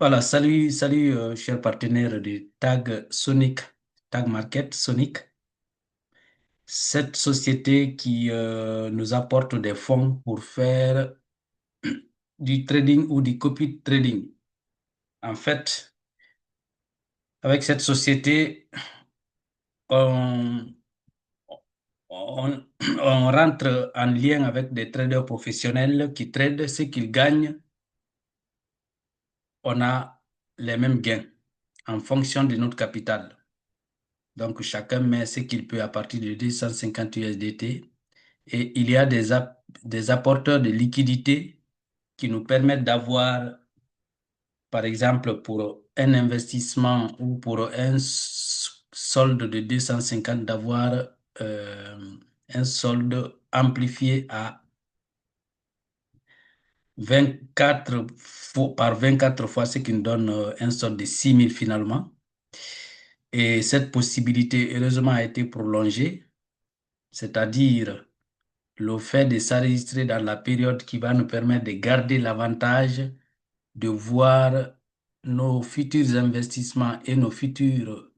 Voilà, salut, chers partenaires de Tag Sonic, Tag Market Sonic. Cette société qui nous apporte des fonds pour faire du trading ou du copy trading. En fait, avec cette société, on, on, on rentre en lien avec des traders professionnels qui tradent. Ce qu'ils gagnent, on a les mêmes gains en fonction de notre capital. Donc, chacun met ce qu'il peut à partir de 250 USDT. Et il y a des apporteurs de liquidités qui nous permettent d'avoir, par exemple, pour un investissement ou pour un solde de 250, d'avoir un solde amplifié à 24 par 24 fois, ce qui nous donne un solde de 6 000 finalement. Et cette possibilité, heureusement, a été prolongée, c'est-à-dire le fait de s'enregistrer dans la période qui va nous permettre de garder l'avantage de voir nos futurs investissements et nos futurs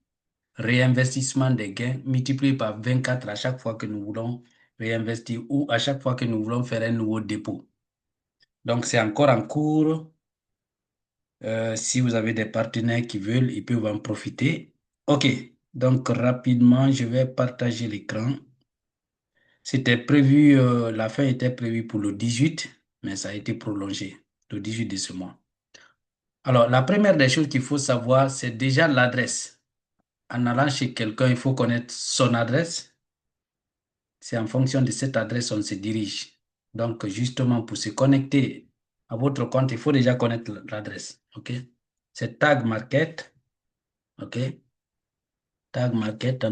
réinvestissements des gains multipliés par 24 à chaque fois que nous voulons réinvestir ou à chaque fois que nous voulons faire un nouveau dépôt. Donc, c'est encore en cours. Si vous avez des partenaires qui veulent, ils peuvent en profiter. OK. Donc, rapidement, je vais partager l'écran. C'était prévu, la fin était prévue pour le 18, mais ça a été prolongé, le 18 de ce mois. Alors, la première des choses qu'il faut savoir, c'est déjà l'adresse. En allant chez quelqu'un, il faut connaître son adresse. C'est en fonction de cette adresse qu'on se dirige. Donc, justement, pour se connecter à votre compte, il faut déjà connaître l'adresse. OK? C'est Tag Market. OK? Tag Market,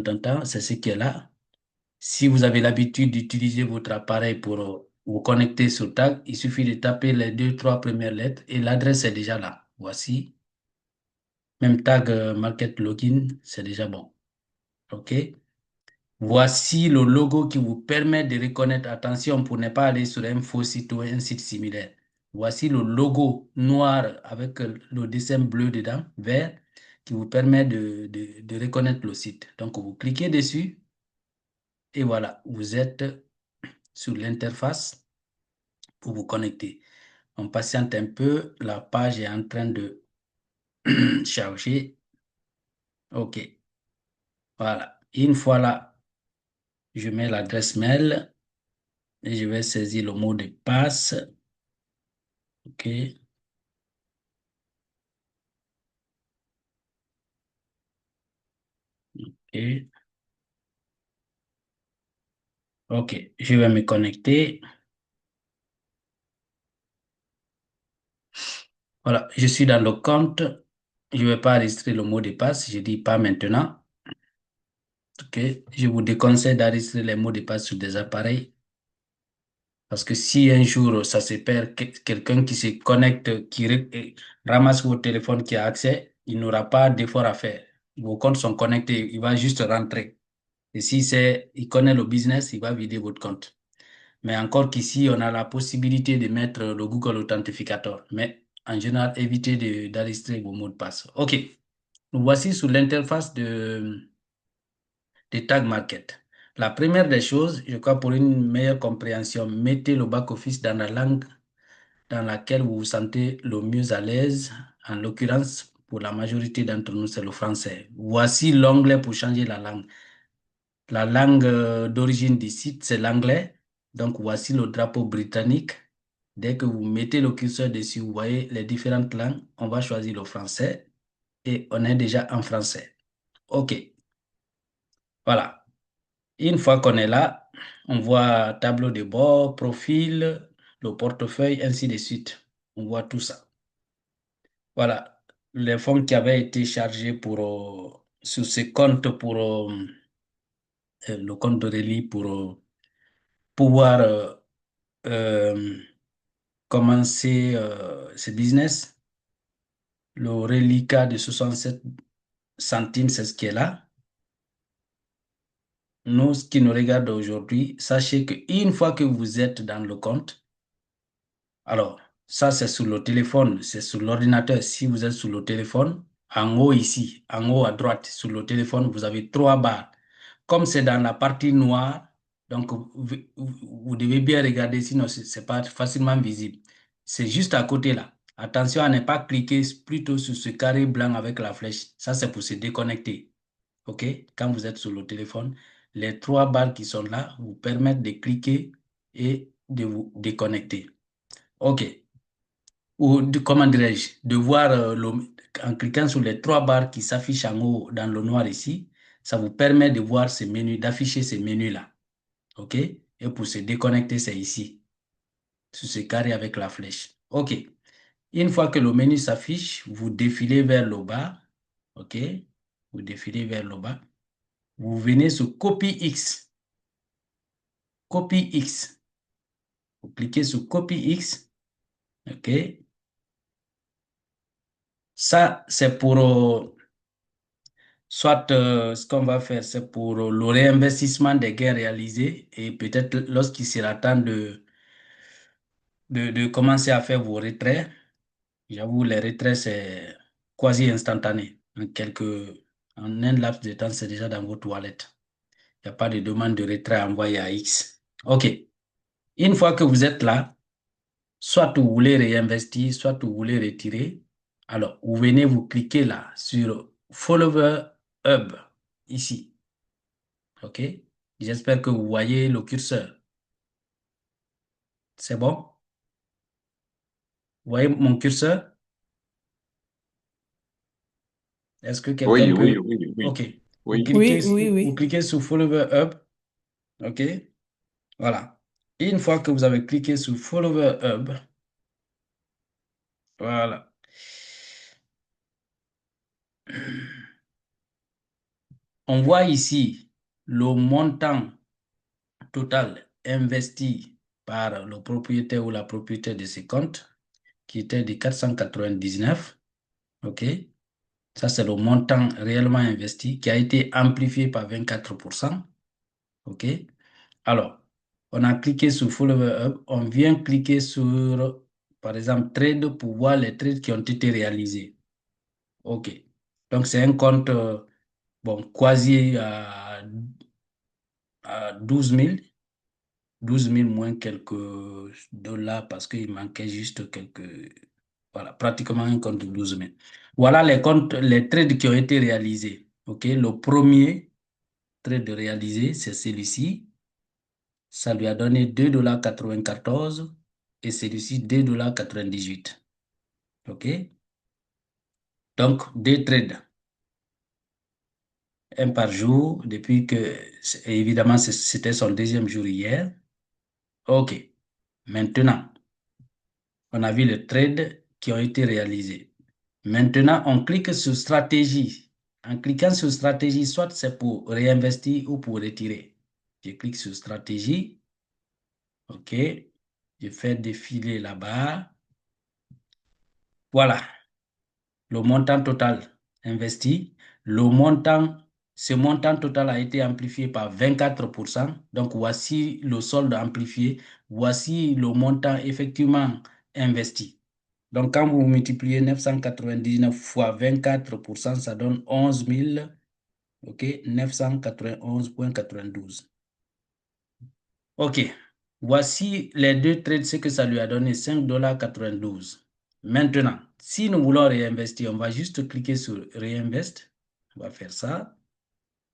c'est ce qui est là. Si vous avez l'habitude d'utiliser votre appareil pour vous connecter sur Tag, il suffit de taper les deux, trois premières lettres et l'adresse est déjà là. Voici. Même Tag Market Login, c'est déjà bon. OK? Voici le logo qui vous permet de reconnaître. Attention pour ne pas aller sur un faux site ou un site similaire. Voici le logo noir avec le dessin bleu dedans, vert, qui vous permet de reconnaître le site. Donc, vous cliquez dessus et voilà, vous êtes sur l'interface pour vous connecter. On patiente un peu, la page est en train de charger. OK, voilà. Une fois là, je mets l'adresse mail et je vais saisir le mot de passe. OK, OK, OK. Je vais me connecter. Voilà, je suis dans le compte. Je ne vais pas enregistrer le mot de passe. Je dis pas maintenant. OK, je vous déconseille d'enregistrer les mots de passe sur des appareils. Parce que si un jour ça se perd, quelqu'un qui se connecte, ramasse votre téléphone, qui a accès, il n'aura pas d'effort à faire. Vos comptes sont connectés, il va juste rentrer. Et si il connaît le business, il va vider votre compte. Mais encore qu'ici, on a la possibilité de mettre le Google Authentificator. Mais en général, évitez d'enregistrer vos mots de passe. OK. Nous voici sur l'interface de Tag Market. La première des choses, je crois pour une meilleure compréhension, mettez le back-office dans la langue dans laquelle vous vous sentez le mieux à l'aise. En l'occurrence, pour la majorité d'entre nous, c'est le français. Voici l'onglet pour changer la langue. La langue d'origine du site, c'est l'anglais. Donc, voici le drapeau britannique. Dès que vous mettez le curseur dessus, vous voyez les différentes langues. On va choisir le français et on est déjà en français. OK. Voilà. Une fois qu'on est là, on voit tableau de bord, profil, le portefeuille, ainsi de suite. On voit tout ça. Voilà, les fonds qui avaient été chargés sur ce compte pour le compte de Reli pour pouvoir euh, commencer ce business. Le reliquat de 67 centimes, c'est ce qui est là. Nous, ce qui nous regarde aujourd'hui, sachez qu'une fois que vous êtes dans le compte, alors, Ça, c'est sur le téléphone, c'est sur l'ordinateur. Si vous êtes sur le téléphone, en haut ici, en haut à droite, sur le téléphone, vous avez trois barres. Comme c'est dans la partie noire, donc vous devez bien regarder, sinon c'est pas facilement visible. C'est juste à côté là. Attention à ne pas cliquer plutôt sur ce carré blanc avec la flèche. Ça, c'est pour se déconnecter. OK? Quand vous êtes sur le téléphone, les trois barres qui sont là vous permettent de cliquer et de vous déconnecter. OK. Ou comment dirais-je, de voir en cliquant sur les trois barres qui s'affichent en haut dans le noir ici, ça vous permet de voir ces menus, d'afficher ces menus-là. OK? Et pour se déconnecter, c'est ici, sur ce carré avec la flèche. OK. Une fois que le menu s'affiche, vous défilez vers le bas. OK? Vous défilez vers le bas. Vous venez sur Copie X. Copie X. Vous cliquez sur Copie X. OK? Ça, c'est pour soit ce qu'on va faire, c'est pour le réinvestissement des gains réalisés et peut-être lorsqu'il sera temps de commencer à faire vos retraits. J'avoue, les retraits, c'est quasi instantané. En un laps de temps, c'est déjà dans vos toilettes. Il n'y a pas de demande de retrait à envoyer à X. OK. Une fois que vous êtes là, soit vous voulez réinvestir, soit vous voulez retirer. Alors, vous venez vous cliquer là sur Follower Hub, ici. OK? J'espère que vous voyez le curseur. C'est bon? Vous voyez mon curseur? Est-ce que quelqu'un Oui, peut... oui, oui, oui, OK. Vous oui. cliquez, Oui, oui, vous oui. cliquez sur Follower Hub. OK? Voilà. Et une fois que vous avez cliqué sur Follower Hub, voilà. On voit ici le montant total investi par le propriétaire ou la propriétaire de ces comptes, qui était de 499. OK? Ça, c'est le montant réellement investi qui a été amplifié par 24%. OK? Alors, on a cliqué sur Follower Up. On vient cliquer sur, par exemple, Trade pour voir les trades qui ont été réalisés. OK. Donc, c'est un compte, bon, quasi à 12 000. 12 000 moins quelques dollars parce qu'il manquait juste quelques... Voilà, pratiquement un compte de 12 000. Voilà les comptes, les trades qui ont été réalisés. OK? Le premier trade réalisé, c'est celui-ci. Ça lui a donné 2,94 $ et celui-ci 2,98 $. OK? Donc, deux trades, un par jour, depuis que, évidemment, c'était son deuxième jour hier. OK. Maintenant, on a vu les trades qui ont été réalisés. Maintenant, on clique sur stratégie. En cliquant sur stratégie, soit c'est pour réinvestir ou pour retirer. Je clique sur stratégie. OK. Je fais défiler là-bas. Voilà. Le montant total investi. Ce montant total a été amplifié par 24%. Donc, voici le solde amplifié. Voici le montant effectivement investi. Donc, quand vous multipliez 999 fois 24%, ça donne 11 000, OK, 991,92. OK. Voici les deux trades, ce que ça lui a donné, 5,92 $. Maintenant, si nous voulons réinvestir, on va juste cliquer sur Réinvest. On va faire ça.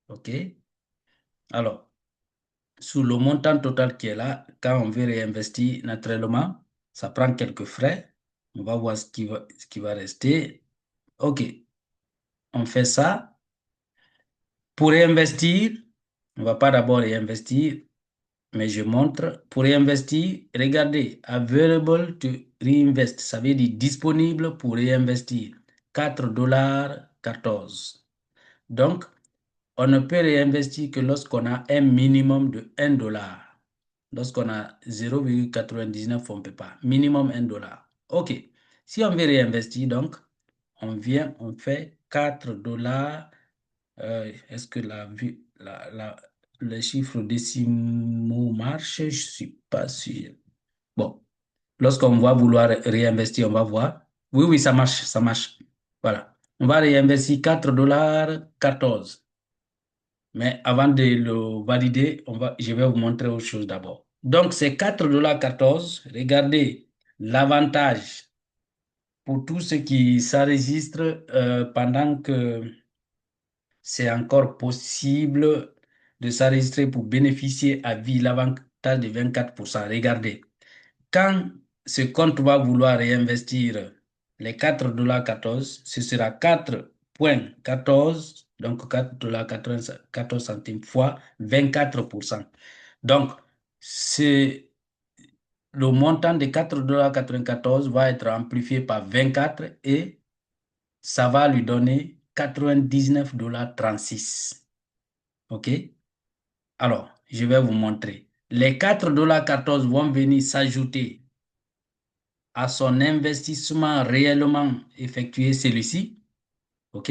OK. Alors, sur le montant total qui est là, quand on veut réinvestir, naturellement, ça prend quelques frais. On va voir ce qui va rester. OK. On fait ça. Pour réinvestir, on ne va pas d'abord réinvestir, mais je montre. Pour réinvestir, regardez, available to reinvest, ça veut dire disponible pour réinvestir, 4,14 $. Donc, on ne peut réinvestir que lorsqu'on a un minimum de 1 $. Lorsqu'on a 0,99, on ne peut pas. Minimum 1 $. OK. Si on veut réinvestir, donc, on vient, on fait 4 $. Est-ce que les chiffres décimaux marchent? Je ne suis pas sûr. Bon, Lorsqu'on va vouloir réinvestir, on va voir. Oui, oui, ça marche, ça marche. Voilà. On va réinvestir 4,14 $. Mais avant de le valider, je vais vous montrer autre chose d'abord. Donc, c'est 4,14 $. Regardez l'avantage pour tous ceux qui s'enregistrent pendant que c'est encore possible de s'enregistrer pour bénéficier à vie l'avantage de 24%. Regardez, quand ce compte va vouloir réinvestir les 4,14 $, ce sera 4,14, donc 4,14 centimes fois 24%. Donc, c'est le montant de 4,94 $ va être amplifié par 24 et ça va lui donner 99,36 $. OK? Alors, je vais vous montrer. Les 4,14 $ vont venir s'ajouter à son investissement réellement effectué, celui-ci. OK?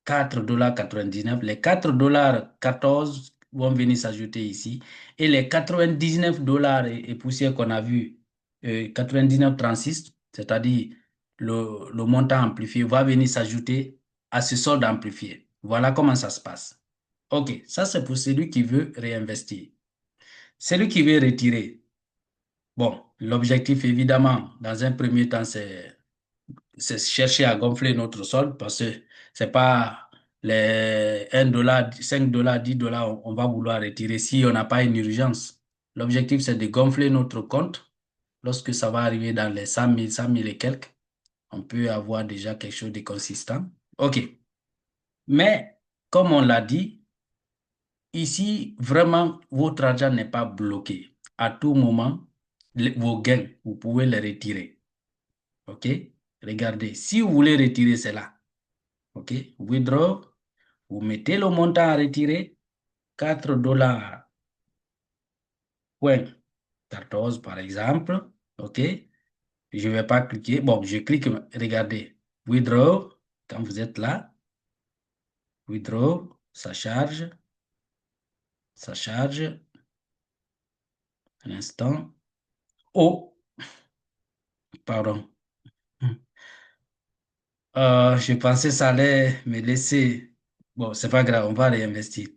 4,99 $. Les 4,14 $ vont venir s'ajouter ici. Et les 99 $ et poussière qu'on a vu, 99,36, c'est-à-dire le montant amplifié, va venir s'ajouter à ce solde amplifié. Voilà comment ça se passe. OK, ça c'est pour celui qui veut réinvestir. Celui qui veut retirer, bon, l'objectif évidemment, dans un premier temps, c'est chercher à gonfler notre solde parce que c'est pas les 1 $, 5 $, 10 $, on va vouloir retirer si on n'a pas une urgence. L'objectif, c'est de gonfler notre compte. Lorsque ça va arriver dans les 100 000 et quelques, on peut avoir déjà quelque chose de consistant. OK. Mais, comme on l'a dit, ici, vraiment, votre argent n'est pas bloqué. À tout moment, vos gains, vous pouvez les retirer. OK? Regardez, si vous voulez retirer cela, OK? Withdraw, vous mettez le montant à retirer, 4,14 $ par exemple. OK? Je ne vais pas cliquer. Bon, je clique, regardez. Withdraw, quand vous êtes là, withdraw, ça charge, un instant. Oh, pardon. Je pensais que ça allait me laisser. Bon, c'est pas grave, on va réinvestir.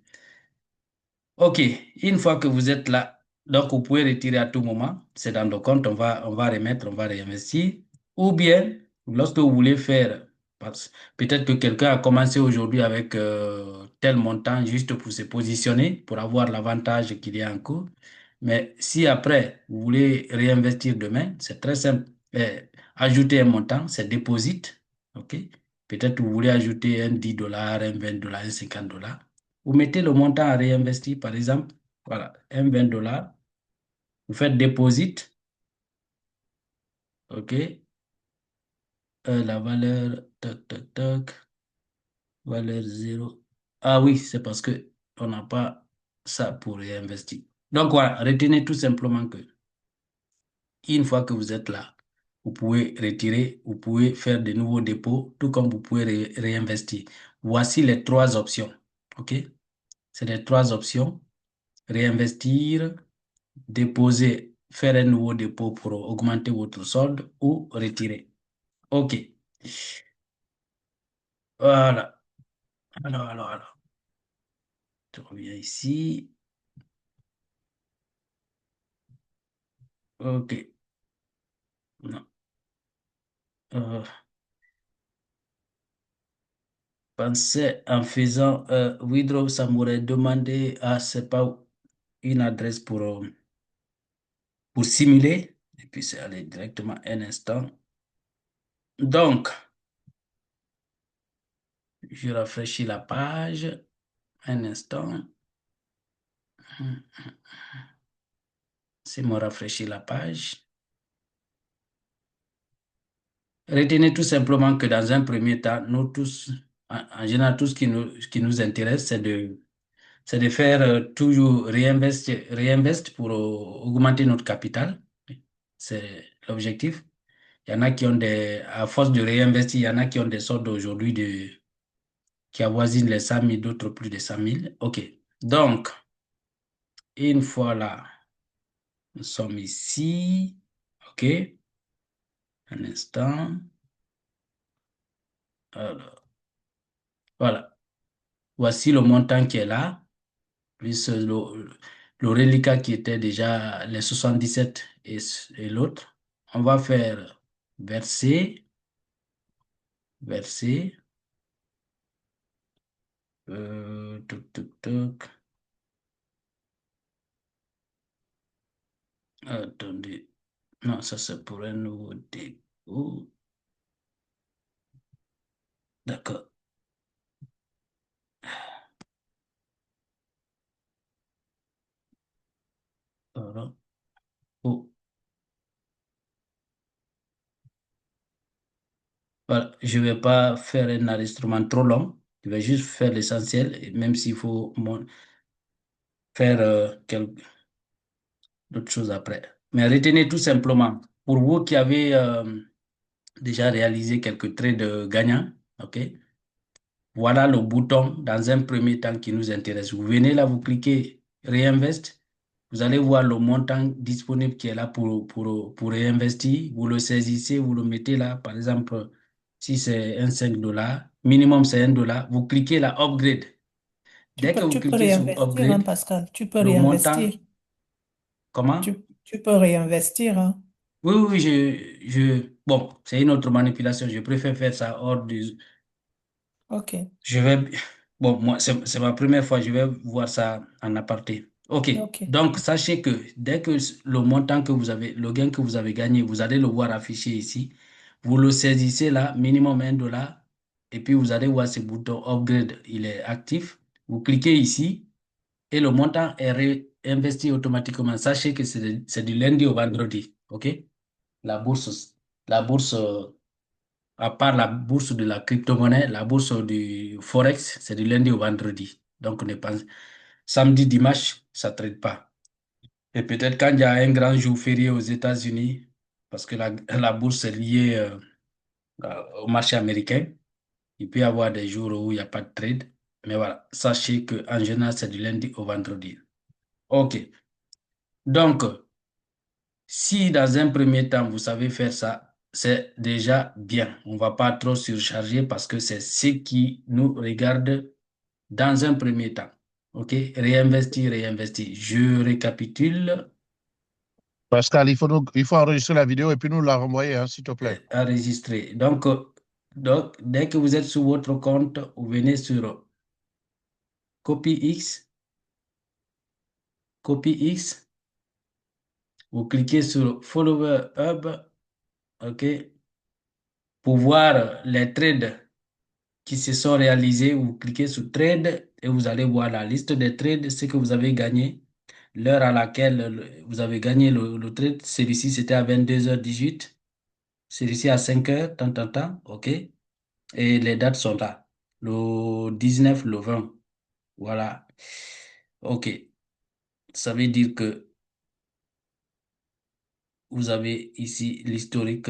OK, une fois que vous êtes là, donc vous pouvez retirer à tout moment. C'est dans le compte, on va remettre, on va réinvestir. Ou bien, lorsque vous voulez faire, peut-être que quelqu'un a commencé aujourd'hui avec tel montant juste pour se positionner, pour avoir l'avantage qu'il y a en cours. Mais si après, vous voulez réinvestir demain, c'est très simple. Ajouter un montant, c'est deposit. OK? Peut-être que vous voulez ajouter un 10 $, un 20 $, un 50 $. Vous mettez le montant à réinvestir, par exemple, voilà, un 20 $. Vous faites deposit, OK? La valeur, tac, tac, tac, valeur zéro. Ah oui, c'est parce que on n'a pas ça pour réinvestir. Donc voilà, retenez tout simplement que une fois que vous êtes là, vous pouvez retirer, vous pouvez faire de nouveaux dépôts, tout comme vous pouvez réinvestir. Voici les trois options, OK? C'est les trois options. Réinvestir, déposer, faire un nouveau dépôt pour augmenter votre solde ou retirer. OK. Voilà. Alors. Je reviens ici. OK. Non. Euh, pensez en faisant withdraw, ça m'aurait demandé, c'est pas une adresse pour simuler. Et puis c'est aller directement un instant. Donc, je rafraîchis la page. Un instant. C'est me rafraîchir la page. Retenez tout simplement que dans un premier temps, nous tous, en général, tout ce qui nous intéresse, c'est de faire toujours réinvest pour augmenter notre capital. C'est l'objectif. Il y en a qui ont à force de réinvestir, il y en a qui ont des soldes aujourd'hui qui avoisinent les 100 000, d'autres plus de 100 000. OK. Donc, une fois là, nous sommes ici. OK, un instant. Alors, voilà. Voici le montant qui est là, plus le reliquat qui était déjà les 77 et l'autre. On va faire verser, verser, tuc, tuc, tuc. Attendez. Non, ça c'est pour un nouveau dépôt. D'accord. Voilà. Oh, voilà. Je ne vais pas faire un enregistrement trop long. Je vais juste faire l'essentiel, et même s'il faut faire d'autres choses après. Mais retenez tout simplement, pour vous qui avez déjà réalisé quelques trades gagnants, ok? Voilà le bouton dans un premier temps qui nous intéresse. Vous venez là, vous cliquez Reinvest. Vous allez voir le montant disponible qui est là pour réinvestir. Vous le saisissez, vous le mettez là. Par exemple, si c'est un 5 dollars, minimum c'est 1 dollar. Vous cliquez là, Upgrade. Dès que vous Tu peux cliquez sur réinvestir, hein, Upgrade, Pascal. Tu peux le montant, réinvestir. comment? Tu peux réinvestir, hein. Oui, oui, oui, bon, c'est une autre manipulation. Je préfère faire ça hors du, OK. je vais, bon, moi, c'est ma première fois, je vais voir ça en aparté. OK. OK. Donc, sachez que dès que le montant que vous avez, le gain que vous avez gagné, vous allez le voir affiché ici. Vous le saisissez là, minimum 1 dollar, et puis vous allez voir ce bouton Upgrade, il est actif. Vous cliquez ici et le montant est réinvesti automatiquement. Sachez que c'est du lundi au vendredi. OK? La bourse, la bourse. À part la bourse de la crypto-monnaie, la bourse du Forex, c'est du lundi au vendredi. Donc, ne pense, samedi, dimanche, ça ne traite pas. Et peut-être quand il y a un grand jour férié aux États-Unis, parce que la bourse est liée au marché américain, il peut y avoir des jours où il n'y a pas de trade. Mais voilà, sachez qu'en général, c'est du lundi au vendredi. OK. Donc, si dans un premier temps, vous savez faire ça, c'est déjà bien. On ne va pas trop surcharger parce que c'est ce qui nous regarde dans un premier temps. OK? Réinvestir, réinvestir. Je récapitule, Pascal, il faut enregistrer la vidéo et puis nous la renvoyer, hein, s'il te plaît. enregistrer. Donc, dès que vous êtes sur votre compte, vous venez sur Copy X, Copy X, vous cliquez sur Follower Hub, OK? Pour voir les trades qui se sont réalisés, vous cliquez sur Trade et vous allez voir la liste des trades, ce que vous avez gagné, l'heure à laquelle vous avez gagné le trade. Celui-ci, c'était à 22h18. Celui-ci à 5 heures, tant, tant, tant, OK. Et les dates sont là. Le 19, le 20. Voilà. OK. Ça veut dire que vous avez ici l'historique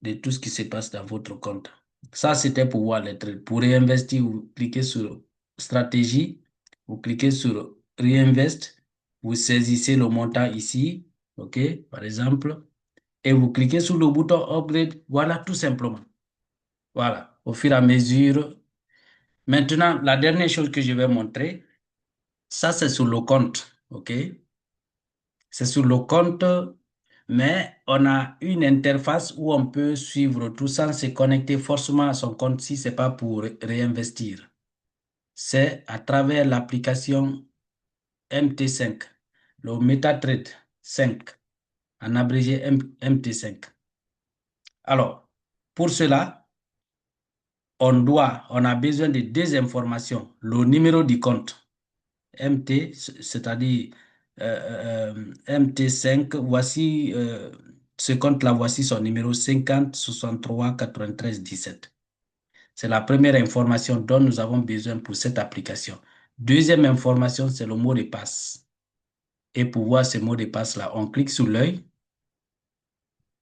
de tout ce qui se passe dans votre compte. Ça, c'était pour voir les trades. Pour réinvestir, vous cliquez sur stratégie, vous cliquez sur réinvest, vous saisissez le montant ici, OK, par exemple, et vous cliquez sur le bouton upgrade. Voilà, tout simplement. Voilà. Au fur et à mesure. Maintenant, la dernière chose que je vais montrer, ça, c'est sur le compte, OK? C'est sur le compte, mais on a une interface où on peut suivre tout sans se connecter forcément à son compte si ce n'est pas pour réinvestir. C'est à travers l'application MT5, le MetaTrader 5, en abrégé MT5. Alors, pour cela, on a besoin de deux informations. Le numéro du compte, MT, c'est-à-dire MT5, voici ce compte-là, voici son numéro 50 63 93 17. C'est la première information dont nous avons besoin pour cette application. Deuxième information, c'est le mot de passe. Et pour voir ce mot de passe-là, on clique sur l'œil.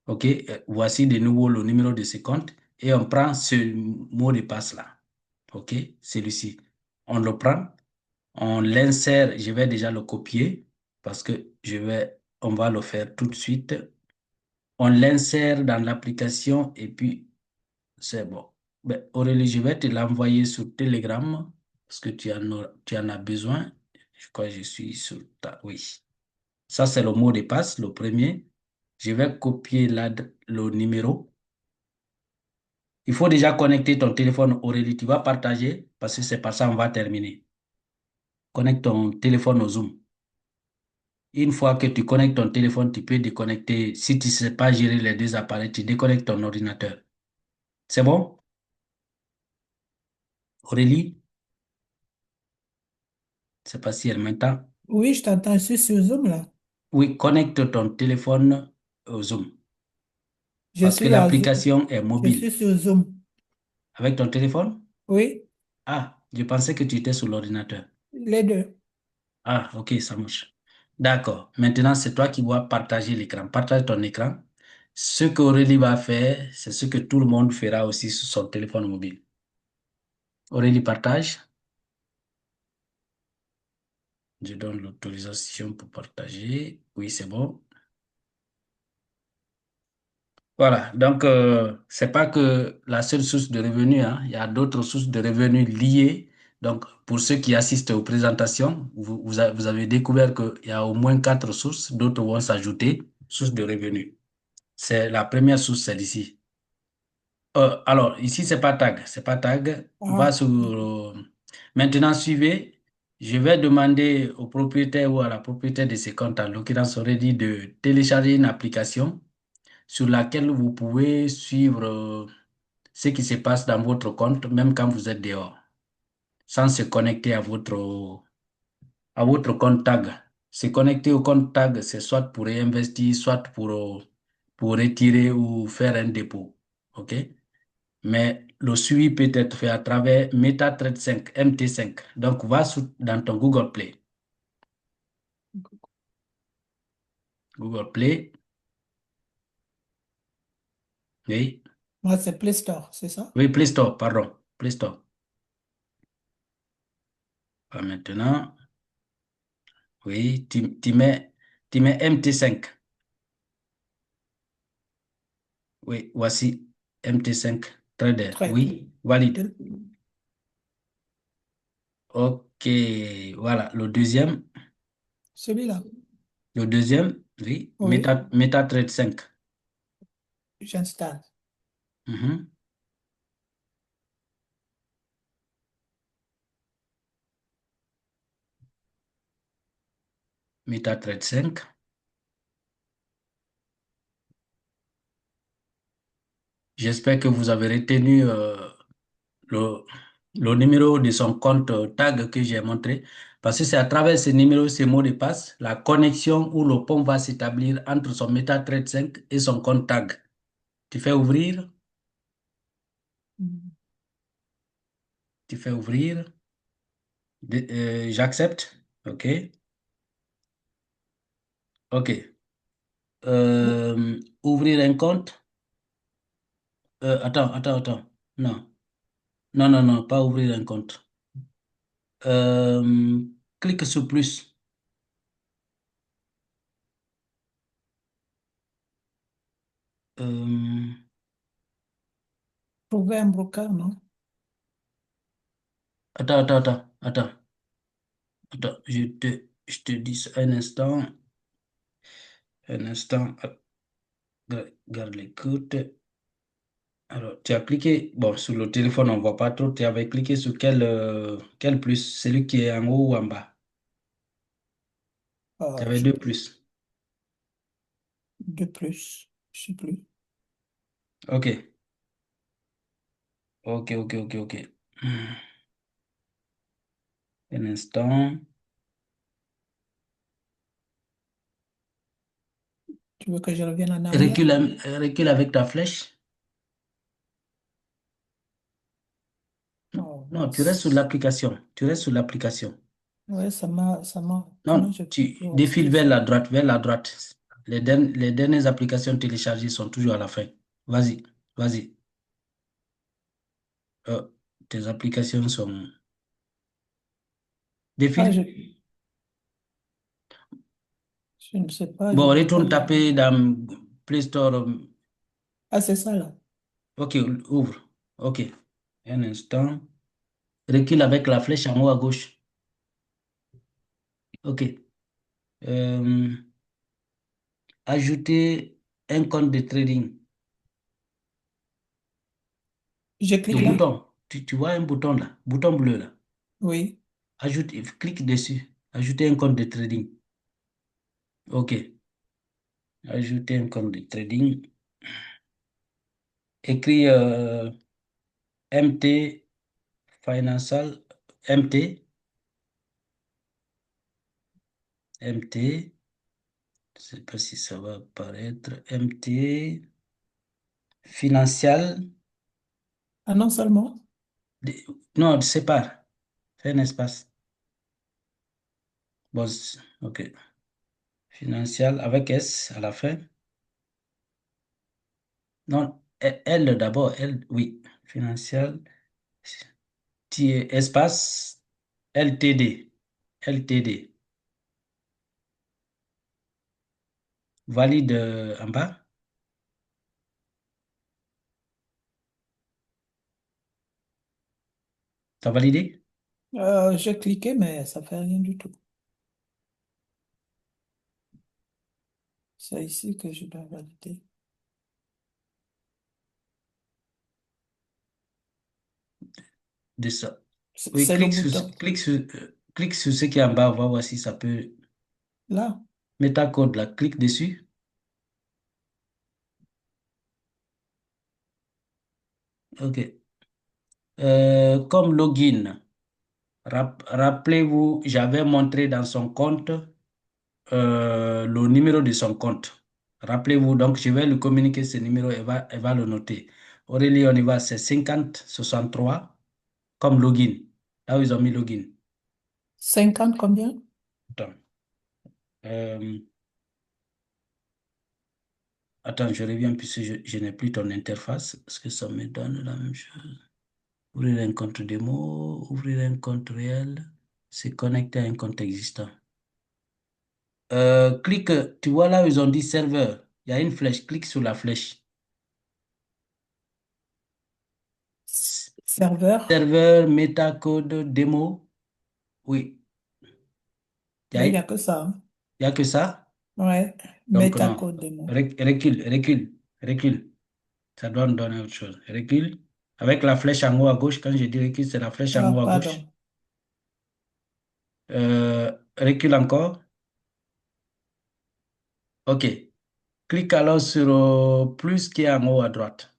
OK, voici de nouveau le numéro de ce compte et on prend ce mot de passe-là. OK, celui-ci. On le prend. On l'insère, je vais déjà le copier parce que on va le faire tout de suite. On l'insère dans l'application et puis c'est bon. Ben, Aurélie, je vais te l'envoyer sur Telegram parce que tu en as besoin. Je crois que je suis sur ta... Oui. Ça, c'est le mot de passe, le premier. Je vais copier le numéro. Il faut déjà connecter ton téléphone, Aurélie. Tu vas partager parce que c'est par ça qu'on va terminer. Connecte ton téléphone au Zoom. Une fois que tu connectes ton téléphone, tu peux déconnecter. Si tu ne sais pas gérer les deux appareils, tu déconnectes ton ordinateur. C'est bon? Aurélie? Je ne sais pas si elle m'entend. Oui, je t'entends, je suis sur Zoom là. Oui, connecte ton téléphone au Zoom Je parce que suis à Zoom. l'application est Je suis mobile. sur Zoom. Avec ton téléphone? Oui, Ah, je pensais que tu étais sur l'ordinateur. les deux. Ah, ok, ça marche. D'accord. Maintenant, c'est toi qui dois partager l'écran. Partage ton écran. Ce qu'Aurélie va faire, c'est ce que tout le monde fera aussi sur son téléphone mobile. Aurélie partage. Je donne l'autorisation pour partager. Oui, c'est bon. Voilà. Donc, c'est pas que la seule source de revenus, hein. Il y a d'autres sources de revenus liées. Donc, pour ceux qui assistent aux présentations, vous avez découvert qu'il y a au moins quatre sources. D'autres vont s'ajouter. Sources de revenus. C'est la première source, c'est ici. Alors, ici, c'est pas tag. C'est pas tag. Va Ah, sur. Maintenant, suivez. Je vais demander au propriétaire ou à la propriétaire de ce compte, en l'occurrence Aurélie, de télécharger une application sur laquelle vous pouvez suivre ce qui se passe dans votre compte, même quand vous êtes dehors, sans se connecter à votre compte tag. Se connecter au compte tag, c'est soit pour réinvestir, soit pour retirer ou faire un dépôt. OK? Mais le suivi peut être fait à travers MetaTrader 5, MT5. Donc, dans ton Google Play. Google Play, oui. moi, c'est Play Store, c'est ça? Oui, Play Store, pardon. Play Store. Maintenant, oui, tu mets MT5. Oui, voici MT5 Trader. Très. Oui, valide. OK, voilà. Celui-là. Le deuxième, oui, Oui, MetaTrader 5. j'installe. Mhm. MetaTrader 5. J'espère que vous avez retenu le, le numéro de son compte tag que j'ai montré, parce que c'est à travers ce numéro, ce mot de passe, la connexion ou le pont va s'établir entre son MetaTrader 5 et son compte tag. Tu fais ouvrir, tu fais ouvrir, j'accepte, OK, OK. Ouvrir un compte, attends, non, non, pas ouvrir un compte. Euh, Clique sur plus. Euh, Trouver un broker, non? attends, je te dis ça un instant, garde l'écoute. Alors, tu as cliqué, bon, sur le téléphone, on ne voit pas trop, tu avais cliqué sur quel plus, celui qui est en haut ou en bas. Tu avais deux plus. De plus. Je sais plus. OK, OK. Un instant. Tu veux que je revienne en arrière? Recule avec ta flèche. Non, Oh, non, tu restes sur mince. l'application. Tu restes sur l'application. Ouais, ça m'a. Comment Non, je peux tu voir ce défiles qu'il faut? vers la droite. Les dernières applications téléchargées sont toujours à la fin. Vas-y, vas-y. Euh, Tes applications sont... Ah, Défile. je ne sais pas, je Bon, vois pas retourne les. taper dans... Play Store. Ah, c'est ça là. Ok, ouvre. Ok. Un instant. Recule avec la flèche en haut à gauche. Ok. Euh, ajouter un compte de trading. Je Le clique là. bouton. Tu vois un bouton là. Bouton bleu là. Oui. Ajoute, clique dessus. Ajouter un compte de trading. Ok. Ajouter un compte de trading. Écris MT Financial. MT. MT. Je ne sais pas si ça va apparaître. MT. Financial. Ah non seulement. Non, sépare. Fais un espace. Bon, ok. Financial avec S à la fin. Non, L d'abord. L, oui. Financial. Espace. LTD. LTD. Valide en bas. T'as validé? J'ai cliqué, mais ça fait rien du tout. C'est ici que je dois valider. De ça. C'est Oui, c'est le bouton. clique sur ce qui est en bas. On va voir si ça peut. Là. Mets ta code là. Clique dessus. OK. Comme login, rappelez-vous, j'avais montré dans son compte le numéro de son compte. Rappelez-vous, donc je vais lui communiquer ce numéro, elle va le noter. Aurélie, on y va, c'est 50 63 comme login. Là où ils ont mis login. 50 combien? Attends. Euh, attends, je reviens puisque je n'ai plus ton interface. Est-ce que ça me donne la même chose? Ouvrir un compte démo, ouvrir un compte réel, se connecter à un compte existant. Clique, tu vois là où ils ont dit serveur, il y a une flèche, clique sur la flèche. Serveur. Serveur, métacode, démo, oui, Mais il n'y il a que ça, hein. y a que ça. Ouais. Donc non, Métacode démo. Recule. Ça doit nous donner autre chose. Recule. Avec la flèche en haut à gauche, quand je dis recule, c'est la flèche en Ah, haut à gauche. pardon. Recule encore. OK. Clique alors sur plus qui est en haut à droite.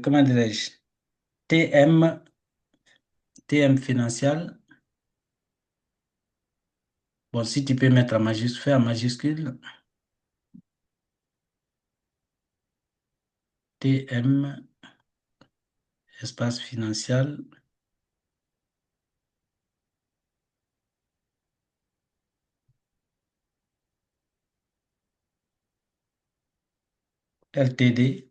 Comment dirais-je? TM, TM Financial. Bon, si tu peux mettre en majuscule, fais en majuscule. TM, espace financial. LTD.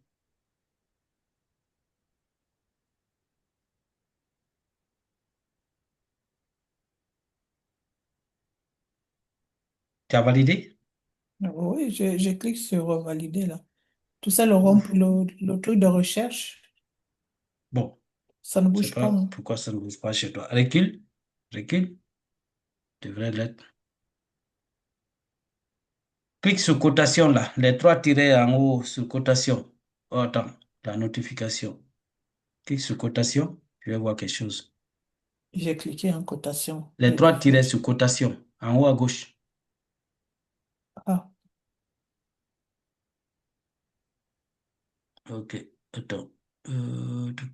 Tu as validé? Oui, je clique sur valider là. Tout ça, le truc de recherche, Bon, ça ne je sais bouge pas, pas hein. pourquoi ça ne bouge pas chez toi. Recule. Recule. Devrait l'être. Clique sur cotation là. Les trois tirets en haut sur cotation. Oh, attends, la notification. Clique sur cotation. Je vais voir quelque chose. J'ai cliqué en cotation. Les Je trois tirets refais. sur cotation. En haut à gauche. Ah, Ok. Attends. Tuc.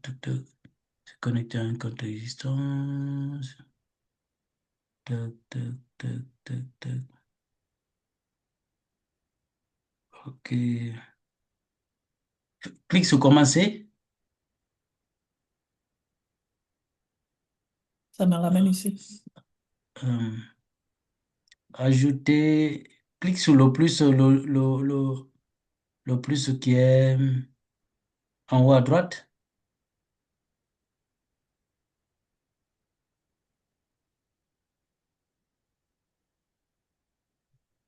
Se connecter à un compte existant. Tac. Ok. Clique sur commencer. ça me ramène ici. Euh, ajouter. Clique sur le plus, le plus qui est en haut à droite.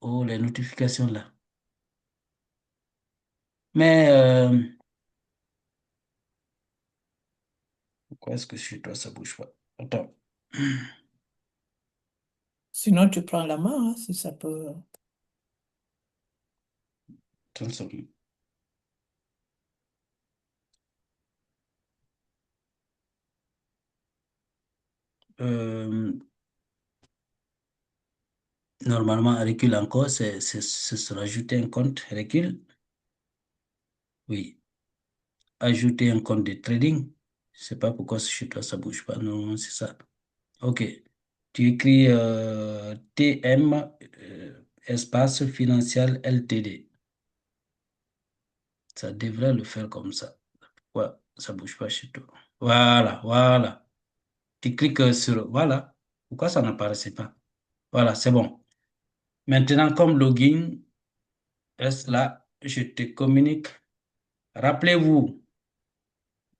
Oh, les notifications là. Mais pourquoi est-ce que chez toi ça bouge pas? Attends. Sinon, tu prends la main, hein, si ça peut. Attends une seconde. Euh, Normalement, recule encore, c'est se rajouter un compte. Recule. Oui. Ajouter un compte de trading. Je sais pas pourquoi chez toi ça bouge pas. Non, c'est ça. OK. Tu écris TM espace financier LTD. Ça devrait le faire comme ça. Ouais, ça bouge pas chez toi. Voilà, voilà. Tu cliques sur... Voilà. Pourquoi ça n'apparaissait pas? Voilà, c'est bon. Maintenant, comme login, reste là, je te communique. Rappelez-vous,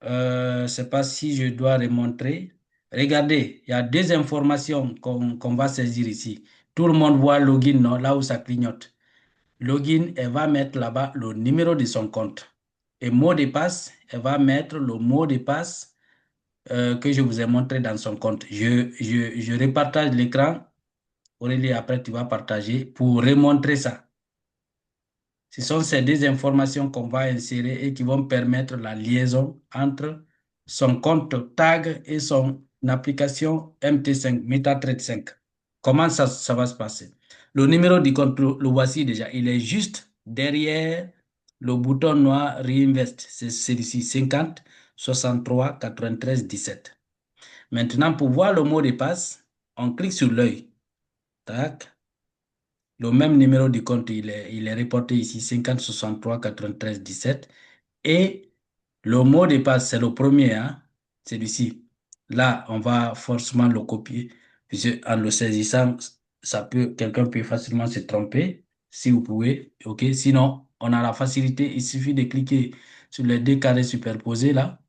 je ne sais pas si je dois remontrer. Regardez, il y a deux informations qu'on va saisir ici. Tout le monde voit login, non? Là où ça clignote. Login, elle va mettre là-bas le numéro de son compte. Et mot de passe, elle va mettre le mot de passe que je vous ai montré dans son compte. Je repartage l'écran. Aurélie, après, tu vas partager pour remontrer ça. Ce sont ces deux informations qu'on va insérer et qui vont permettre la liaison entre son compte TAG et son application MT5, MetaTrader 5. Comment ça va se passer? Le numéro du compte, le voici déjà. Il est juste derrière le bouton noir Reinvest. C'est celui-ci, 50 63 93 17. Maintenant, pour voir le mot de passe, on clique sur l'œil. Tac. Le même numéro du compte, il est reporté ici, 50 63 93 17. Et le mot de passe, c'est le premier, hein, celui-ci. Là, on va forcément le copier. Puisque en le saisissant, quelqu'un peut facilement se tromper, si vous pouvez. OK. Sinon, on a la facilité, il suffit de cliquer sur les deux carrés superposés là,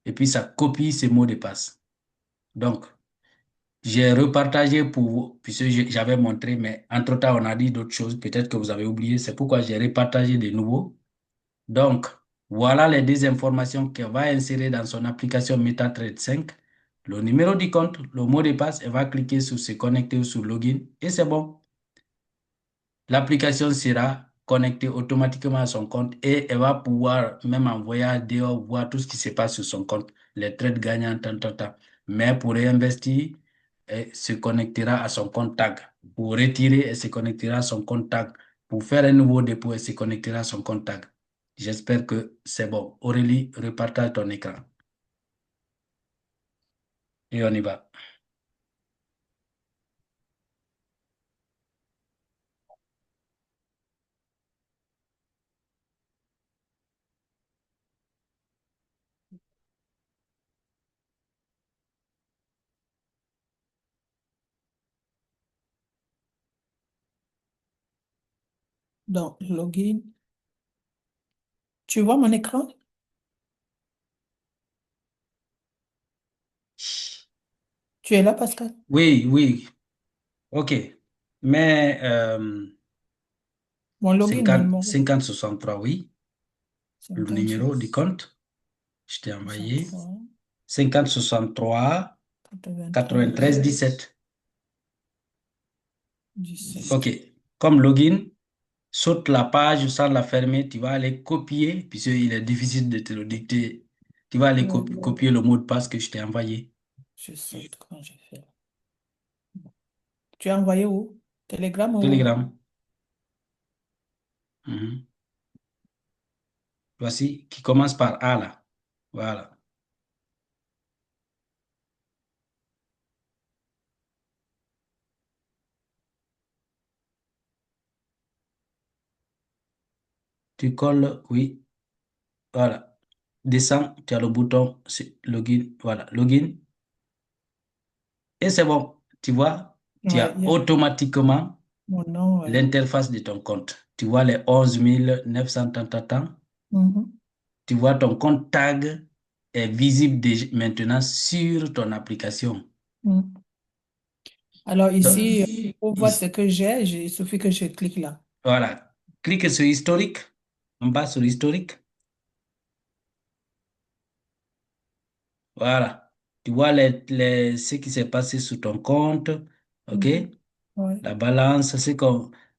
et puis ça copie ces mots de passe. Donc, j'ai repartagé pour vous, puisque j'avais montré, mais entre-temps, on a dit d'autres choses. Peut-être que vous avez oublié. C'est pourquoi j'ai repartagé de nouveau. Donc, voilà les deux informations qu'elle va insérer dans son application MetaTrader 5. Le numéro du compte, le mot de passe, elle va cliquer sur se connecter ou sur login et c'est bon. L'application sera connectée automatiquement à son compte et elle va pouvoir même envoyer à dehors, voir tout ce qui se passe sur son compte, les trades gagnants, tant, tant, tant. Mais pour réinvestir, elle se connectera à son compte TAG. Pour retirer, elle se connectera à son compte TAG. Pour faire un nouveau dépôt, elle se connectera à son compte TAG. J'espère que c'est bon. Aurélie, repartage ton écran. Et on y va. Donc, login. Tu vois mon écran? Tu es là, Pascal? Oui, oui. OK. Mais Mon login, mon 50, numéro. 50 63, oui. Le 50, numéro du compte, je t'ai envoyé. 63, 50 63 93 93, 17. 17. OK. Comme login, saute la page sans la fermer, tu vas aller copier, puisqu'il est difficile de te le dicter. Tu vas aller Ouais, copier le mot de passe que je t'ai envoyé. je saute quand je fais. Tu as envoyé où? Telegram ou? Telegram. Mhm. Voici, qui commence par A là. Voilà. Tu colles, oui. Voilà. Descends, tu as le bouton c'est login. Voilà, login. Et c'est bon. Tu vois, tu Ouais, as il y a automatiquement mon nom, ouais. l'interface de ton compte. Tu vois les 11 900 tant, tant, tant. Mhm. Tu vois ton compte tag est visible maintenant sur ton application. Mhm. Alors Donc, ici, pour voir ce ici, que j'ai, il suffit que je clique là. voilà. Clique sur historique, en bas sur historique. Voilà. Tu vois ce qui s'est passé sur ton compte. OK? Mhm. Ouais, La balance,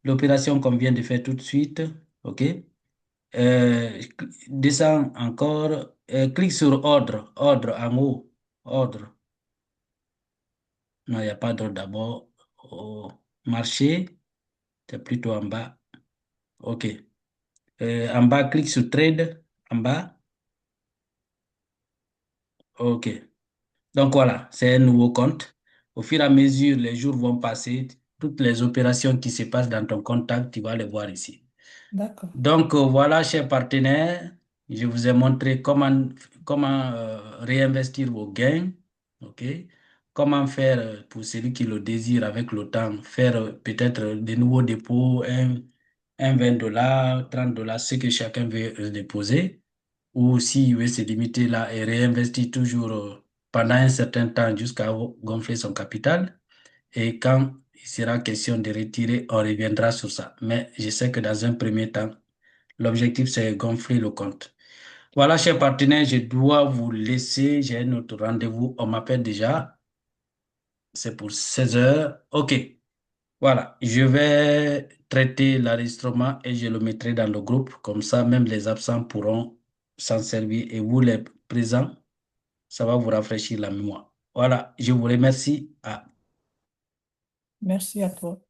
l'opération qu'on vient de faire tout de suite. OK? Descends encore. Clique sur ordre. Ordre en haut. Ordre. Non, il n'y a pas d'ordre d'abord. Au marché, c'est plutôt en bas. OK. En bas, clique sur trade. En bas. OK. Donc voilà, c'est un nouveau compte. Au fur et à mesure, les jours vont passer. Toutes les opérations qui se passent dans ton contact, tu vas les voir ici. d'accord. Donc voilà, chers partenaires, je vous ai montré comment réinvestir vos gains, ok? Comment faire pour celui qui le désire avec le temps, faire peut-être des nouveaux dépôts, un 20 $, 30 $, ce que chacun veut déposer, ou s'il veut se limiter là et réinvestir toujours pendant un certain temps jusqu'à gonfler son capital. Et quand il sera question de retirer, on reviendra sur ça. Mais je sais que dans un premier temps, l'objectif, c'est gonfler le compte. Voilà, chers partenaires, je dois vous laisser. J'ai un autre rendez-vous. On m'appelle déjà. C'est pour 16 heures. OK. Voilà. Je vais traiter l'enregistrement et je le mettrai dans le groupe. Comme ça, même les absents pourront s'en servir. Et vous, les présents, ça va vous rafraîchir la mémoire. Voilà. Je vous remercie. Merci à toi.